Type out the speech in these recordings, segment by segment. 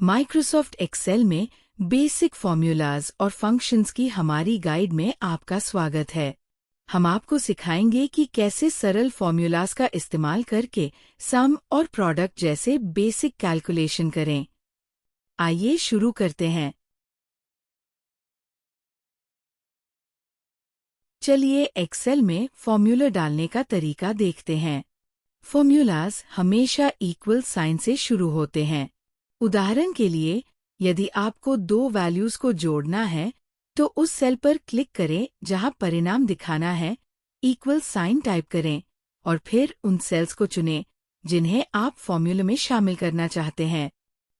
Microsoft Excel में basic formulas और functions की हमारी गाइड में आपका स्वागत है। हम आपको सिखाएंगे कि कैसे सरल फॉर्मूलाज का इस्तेमाल करके सम और प्रोडक्ट जैसे बेसिक कैलकुलेशन करें। आइए शुरू करते हैं। चलिए एक्सेल में फॉर्मूला डालने का तरीका देखते हैं। फॉर्मूलाज हमेशा इक्वल साइन से शुरू होते हैं। उदाहरण के लिए, यदि आपको दो वैल्यूज को जोड़ना है, तो उस सेल पर क्लिक करें जहां परिणाम दिखाना है, इक्वल साइन टाइप करें और फिर उन सेल्स को चुनें जिन्हें आप फॉर्मूले में शामिल करना चाहते हैं।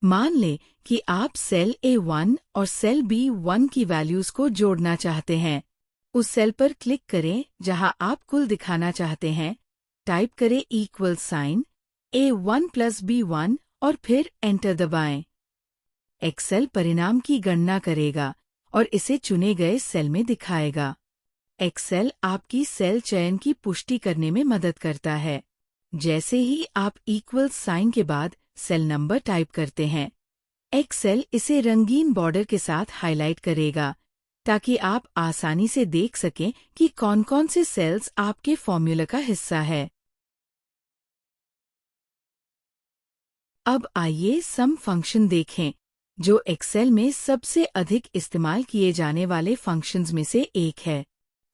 मान लें कि आप सेल A1 और सेल B1 की वैल्यूज को जोड़ना चाहते हैं। उस सेल पर क्लिक करें जहां आप कुल दिखाना चाहते हैं, टाइप करें equal sign A1 plus B1 और फिर एंटर दबाएं। एक्सेल परिणाम की गणना करेगा और इसे चुने गए सेल में दिखाएगा। एक्सेल आपकी सेल चयन की पुष्टि करने में मदद करता है। जैसे ही आप इक्वल साइन के बाद सेल नंबर टाइप करते हैं, एक्सेल इसे रंगीन बॉर्डर के साथ हाईलाइट करेगा ताकि आप आसानी से देख सकें कि कौन-कौन से सेल्स आपके फॉर्मूला का हिस्सा है। अब आइए सम फंक्शन देखें, जो एक्सेल में सबसे अधिक इस्तेमाल किए जाने वाले फंक्शंस में से एक है।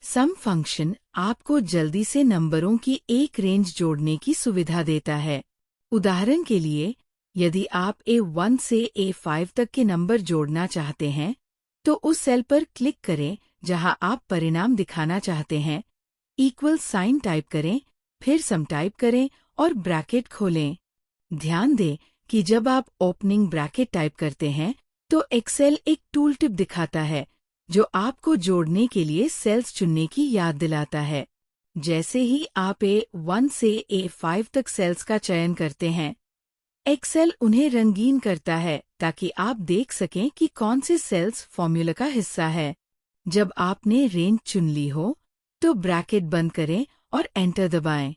सम फंक्शन आपको जल्दी से नंबरों की एक रेंज जोड़ने की सुविधा देता है। उदाहरण के लिए, यदि आप A1 से A5 तक के नंबर जोड़ना चाहते हैं, तो उस सेल पर क्लिक करें जहां आप परिणाम दिखाना चाहते हैं, इक्वल साइन टाइप करें, फिर सम टाइप करें और ब्रैकेट खोलें। ध्यान दें कि जब आप ओपनिंग ब्रैकेट टाइप करते हैं, तो एक्सेल एक टूल टिप दिखाता है जो आपको जोड़ने के लिए सेल्स चुनने की याद दिलाता है। जैसे ही आप A1 से A5 तक सेल्स का चयन करते हैं, एक्सेल उन्हें रंगीन करता है ताकि आप देख सकें कि कौन से सेल्स फॉर्मूला का हिस्सा है। जब आपने रेंज चुन ली हो, तो ब्रैकेट बंद करें और एंटर दबाएं।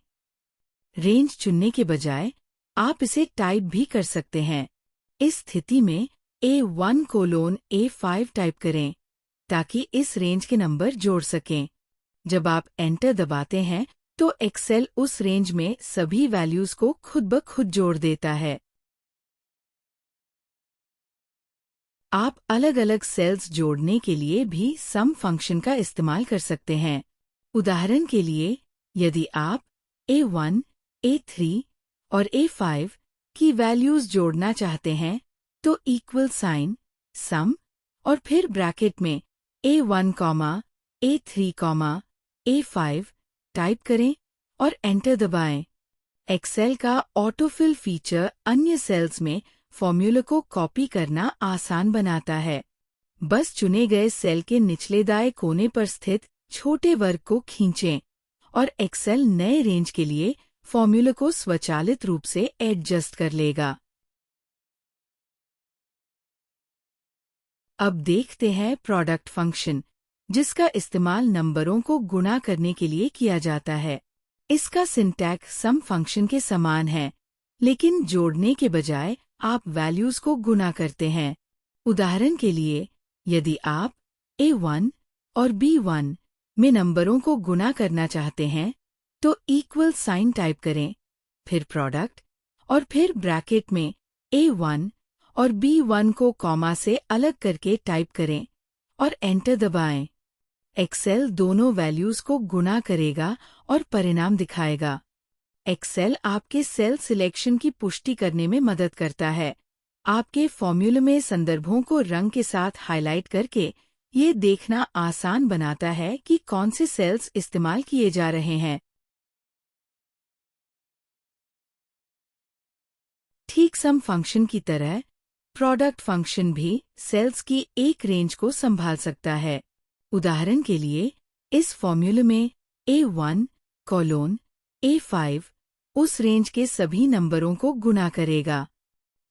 रेंज चुनने के बजाय आप इसे टाइप भी कर सकते हैं। इस स्थिति में A1 कोलोन A5 टाइप करें ताकि इस रेंज के नंबर जोड़ सकें। जब आप एंटर दबाते हैं, तो एक्सेल उस रेंज में सभी वैल्यूज को खुद ब खुद जोड़ देता है। आप अलग-अलग सेल्स जोड़ने के लिए भी सम फंक्शन का इस्तेमाल कर सकते हैं। उदाहरण के लिए, यदि आप A1, A3 और A5 की वैल्यूज जोड़ना चाहते हैं, तो इक्वल साइन, सम और फिर ब्रैकेट में A1, A3, A5 टाइप करें और एंटर दबाएं। एक्सेल का ऑटोफिल फीचर अन्य सेल्स में फॉर्मूला को कॉपी करना आसान बनाता है। बस चुने गए सेल के निचले दाएं कोने पर स्थित छोटे वर्ग को खींचें और एक्सेल नए रेंज के लिए फॉर्मूला को स्वचालित रूप से एडजस्ट कर लेगा। अब देखते हैं प्रोडक्ट फंक्शन, जिसका इस्तेमाल नंबरों को गुणा करने के लिए किया जाता है। इसका सिंटैक्स सम फंक्शन के समान है, लेकिन जोड़ने के बजाय आप वैल्यूज को गुणा करते हैं। उदाहरण के लिए, यदि आप A1 और B1 में नंबरों को गुणा करना चाहते हैं, तो इक्वल साइन टाइप करें, फिर प्रोडक्ट और फिर ब्रैकेट में A1 और B1 को कॉमा से अलग करके टाइप करें और एंटर दबाएं। एक्सेल दोनों वैल्यूज को गुणा करेगा और परिणाम दिखाएगा। एक्सेल आपके सेल सिलेक्शन की पुष्टि करने में मदद करता है। आपके फॉर्मूले में संदर्भों को रंग के साथ हाईलाइट करके ये देखना आसान बनाता है कि कौन से सेल्स इस्तेमाल किए जा रहे हैं। ठीक सम फंक्शन की तरह, प्रोडक्ट फंक्शन भी सेल्स की एक रेंज को संभाल सकता है। उदाहरण के लिए, इस फॉर्मूले में A1 कोलोन A5 उस रेंज के सभी नंबरों को गुणा करेगा।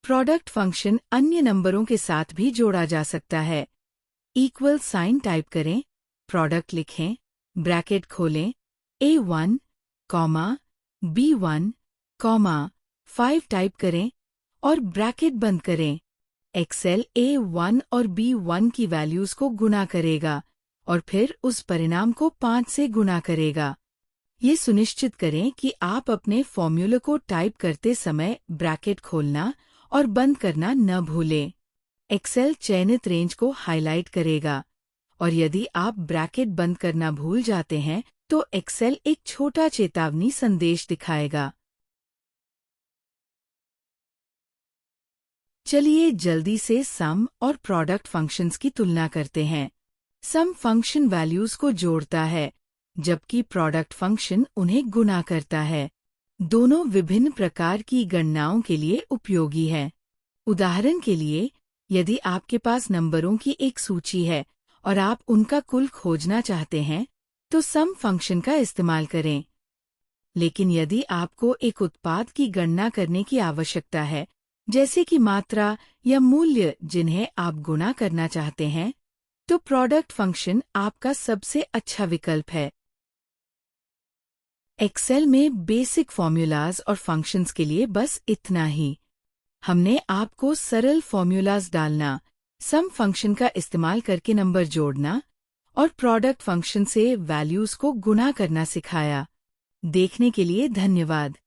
प्रोडक्ट फंक्शन अन्य नंबरों के साथ भी जोड़ा जा सकता है। इक्वल साइन टाइप करें, प्रोडक्ट लिखें, ब्रैकेट खोलें, A1, B1, 5 टाइप करें और ब्रैकेट बंद करें। एक्सेल A1 और B1 की वैल्यूज को गुणा करेगा और फिर उस परिणाम को 5 से गुणा करेगा। ये सुनिश्चित करें कि आप अपने फॉर्मूले को टाइप करते समय ब्रैकेट खोलना और बंद करना न भूलें। एक्सेल चयनित रेंज को हाईलाइट करेगा और यदि आप ब्रैकेट बंद करना भूल जाते हैं तो एक्सेल एक छोटा चेतावनी संदेश दिखाएगा। चलिए जल्दी से सम और प्रोडक्ट फंक्शंस की तुलना करते हैं। सम फंक्शन वैल्यूज को जोड़ता है, जबकि प्रोडक्ट फंक्शन उन्हें गुणा करता है। दोनों विभिन्न प्रकार की गणनाओं के लिए उपयोगी है। उदाहरण के लिए, यदि आपके पास नंबरों की एक सूची है और आप उनका कुल खोजना चाहते हैं, तो सम फंक्शन का इस्तेमाल करें। लेकिन यदि आपको एक उत्पाद की गणना करने की आवश्यकता है, जैसे कि मात्रा या मूल्य जिन्हें आप गुणा करना चाहते हैं, तो प्रोडक्ट फंक्शन आपका सबसे अच्छा विकल्प है। एक्सेल में बेसिक फॉर्मूलाज और फंक्शंस के लिए बस इतना ही। हमने आपको सरल फॉर्मूलाज डालना, सम फंक्शन का इस्तेमाल करके नंबर जोड़ना और प्रोडक्ट फंक्शन से वैल्यूज को गुणा करना सिखाया। देखने के लिए धन्यवाद।